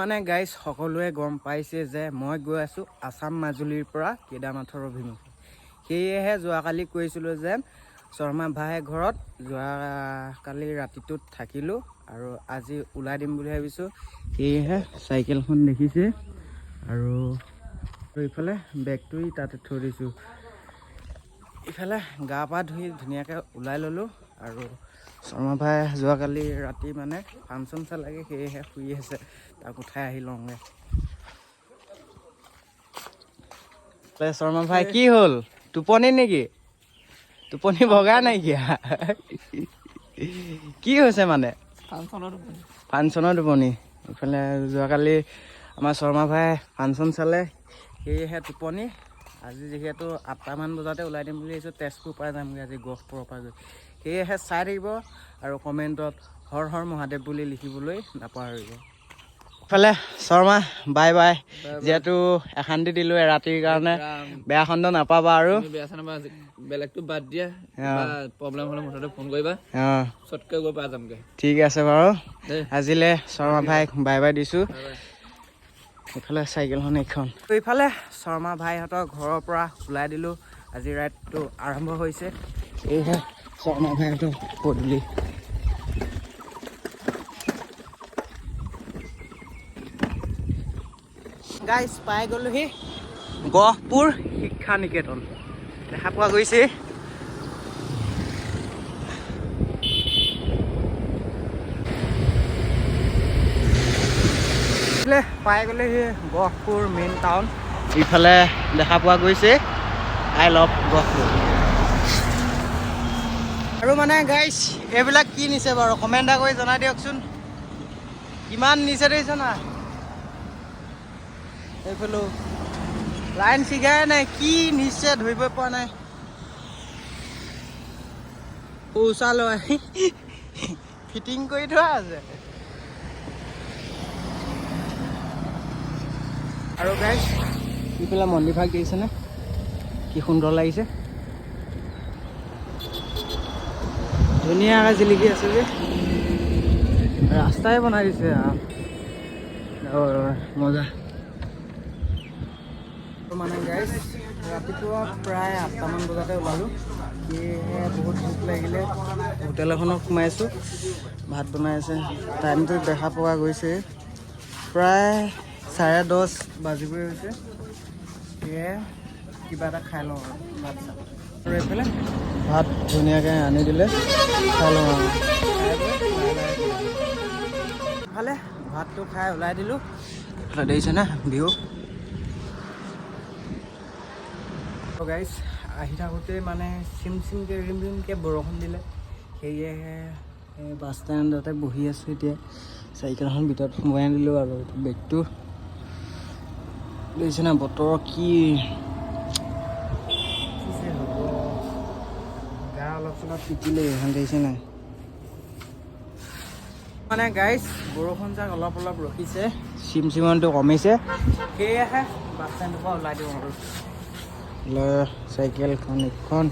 মানে গাইজ সকলোৱে গম পাইছে যে মই গৈ আছোঁ আসাম মাজুলীৰ পৰা কেদাৰনাথৰ অভিমুখে। সেয়েহে যোৱাকালি কৈছিলোঁ যে শৰ্মা ভাই ঘৰত যোৱাকালি ৰাতিটোত থাকিলোঁ আৰু আজি ওলাই দিম বুলি ভাবিছোঁ। সেয়েহে চাইকেলখন দেখিছে আৰু ইফালে বেগটো তাতে থৈ দিছোঁ। ইফালে গা পা ধুই ধুনীয়াকৈ ওলাই ল'লোঁ আৰু শৰ্মা ভাই যোৱাকালি ৰাতি মানে ফাংচন চালাগে, সেয়েহে শুই আছে, তাক উঠাই আহি লওঁগে। শৰ্মা ভাই কি হ'ল, টোপনি নেকি? টোপনি ভগা নাইকিয়া কি হৈছে মানে? ফাংচনৰ টোপনি। ইফালে যোৱাকালি আমাৰ শৰ্মা ভাই ফাংচন চালে, সেয়েহে টোপনি। আজি যিহেতু 8টামান বজাতে ওলাই দিম বুলি ভাবিছোঁ, তেজপুৰ পৰা যামগৈ আজি গহপুৰৰ পৰা গৈ। সেয়েহে চাই থাকিব আৰু কমেণ্টত হৰ হৰ মহাদেৱ বুলি লিখিবলৈ নাপাহৰিব। ইফালে শৰ্মা বাই বাই, যিহেতু এশান্তি দিলোঁ এৰাতিৰ কাৰণে, বেয়া খণ্ড নাপাবা আৰু বেলেগটো বাদ দিয়া, প্ৰব্লেম হ'লে মুঠতে ফোন কৰিবা, চটকৈ গৈ পাই যামগৈ। ঠিক আছে বাৰু, আজিলৈ শৰ্মা ভাইক বাই বাই দিছোঁ। ইফালে চাইকেলখন এইখন। ইফালে শৰ্মা ভাইহঁতৰ ঘৰৰ পৰা ওলাই দিলোঁ। আজি ৰাইডটো আৰম্ভ হৈছে। এইহে শৰ্মা ভাইহঁতৰ পদূলি। গাইজ পাই গ'লোহি গহপুৰ শিক্ষা নিকেতন, দেখা পোৱা গৈছে। পাই গ'লেহি গহপুৰ মেইন টাউন। ইফালে দেখা পোৱা গৈছে আই লাভ গহপুৰ। আৰু মানে গাইজ এইবিলাক কি নিছে বাৰু কমেণ্ট এটা কৰি জনাই দিয়কচোন, কিমান নিছে দেখিছ না। এইফালে লাইন চিগাই নাই, কি নিশ্চয় ধৰিবই পৰা নাই। শৌচালয় ফিটিং কৰি থোৱা আছে। আৰু গাইজ ইফালে মন্দিৰ ভাগ দেখিছেনে, কি সুন্দৰ লাগিছে, ধুনীয়াকৈ জিলিকি আছে যে, ৰাস্তাই বনাই দিছে মজা। মানে গাইজ ৰাতিপুৱা প্ৰায় 8টামান বজাতে ওলালোঁ, সেয়েহে বহুত ভোক লাগিলে হোটেল এখনত সোমাইছোঁ। ভাত বনাই আছে, টাইমটো দেখা পোৱা গৈছে প্ৰায় 10:30 বাজিবই হৈছে। সেয়ে কিবা এটা খাই লওঁ আৰু ভাত চাত। আৰু এইফালে ভাত ধুনীয়াকৈ আনি দিলে, খাই লওঁ আৰু ইফালে ভাতটো খাই ওলাই দিলোঁ। দেখিছেনে ভিউ। গাইজ আহি থাকোঁতে মানে চিমকৈ ৰিমকৈ বৰষুণ দিলে, সেয়েহে বাছ ষ্টেণ্ডতে বহি আছোঁ। এতিয়া চাইকেলখন ভিতৰত সোমোৱাই দিলোঁ আৰু বেগটো দেখিছে না, বতৰ কি হ'ব, গা অলপ চলপ তিতিলে এখন দেখিছে নাই। মানে গাইজ বৰষুণ যাক অলপ অলপ ৰখিছে, চিমচিমনটো কমিছে, সেয়েহে বাছ ষ্টেণ্ডৰ পৰা ওলাই দিওঁ আৰু চাইকেলখন এখন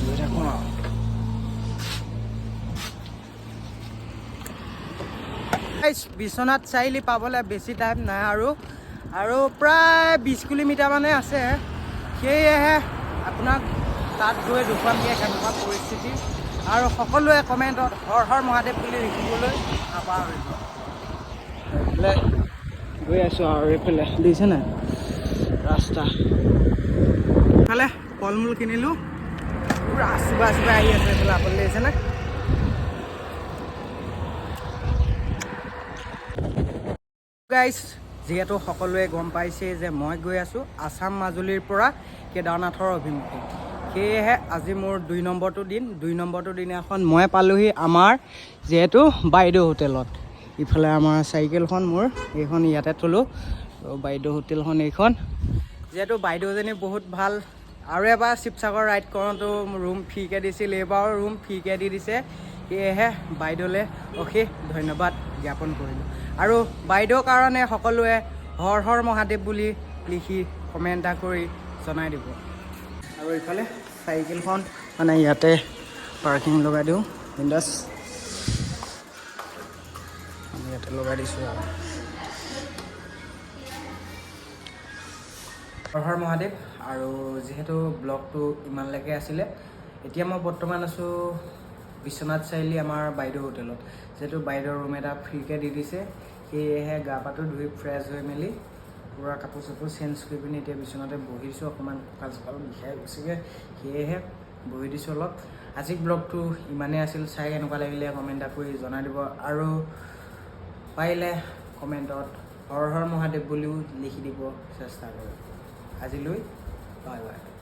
লৈ থাকোঁ আৰু। বিশ্বনাথ চাৰিআলি পাবলৈ বেছি টাইম নাই আৰু প্ৰায় 20 কিলোমিটাৰ মানে আছে। সেয়েহে আপোনাক তাত গৈ দেখুৱামগৈ কেনেকুৱা পৰিস্থিতি, আৰু সকলোৱে কমেণ্টত হৰ হৰ মহাদেৱ বুলি লিখিবলৈ নাপাহৰিব। এইফালে গৈ আছোঁ আৰু এইফালে দেখিছে নাই ৰাস্তা। ইফালে ফল মূল কিনিলোঁ, পুৰা চুবাই আহি আছে। এইফালে আপুনি দেখিছেনে। গাইজ যিহেতু সকলোৱে গম পাইছে যে মই গৈ আছোঁ আসাম মাজুলীৰ পৰা কেদাৰনাথৰ অভিমুখে, সেয়েহে আজি মোৰ 2 নম্বৰটো দিনাখন মই পালোঁহি আমাৰ যিহেতু বাইদেউ হোটেলত। ইফালে আমাৰ চাইকেলখন মোৰ এইখন ইয়াতে থলোঁ, বাইদেউ হোটেলখন এইখন। যিহেতু বাইদেউজনী বহুত ভাল, আৰু এবাৰ শিৱসাগৰ ৰাইড কৰোঁতেও ৰুম ফ্ৰীকৈ দিছিল, এইবাৰো ৰুম ফ্ৰীকৈ দি দিছে। সেয়েহে বাইদেউলৈ অশেষ ধন্যবাদ জ্ঞাপন কৰিলোঁ। আৰু বাইদেউৰ কাৰণে সকলোৱে হৰ হৰ মহাদেৱ বুলি লিখি কমেণ্ট এটা কৰি জনাই দিব। আৰু ইফালে চাইকেলখন মানে ইয়াতে পাৰ্কিং লগাই দিওঁ বিন্দাছ। ইয়াতে লগাই দিছোঁ আৰু হৰ হৰ মহাদেৱ। আৰু যিহেতু ব্লগটো ইমানলৈকে আছিলে, এতিয়া মই বৰ্তমান আছোঁ বিশ্বনাথ চাৰিআলি আমাৰ বাইদেউ হোটেলত। যিহেতু বাইদেউৰ ৰুম এটা ফ্ৰীকৈ দি দিছে, সেয়েহে গা পাটো ধুই ফ্ৰেছ হৈ মেলি পূৰা কাপোৰ চাপোৰ চেঞ্জ কৰি পিনি এতিয়া বিচনাতে বহিছোঁ। অকণমান কঁকাল চকাল বিষাই গৈছেগৈ, সেয়েহে বহি দিছোঁ অলপ। আজি ব্লগটো ইমানেই আছিল। চাই কেনেকুৱা লাগিলে কমেণ্ট এটা কৰি জনাই দিব, আৰু পাৰিলে কমেণ্টত হৰ হৰ মহাদেৱ বুলিও লিখি দিব চেষ্টা কৰোঁ। আজিলৈ বাই বাই।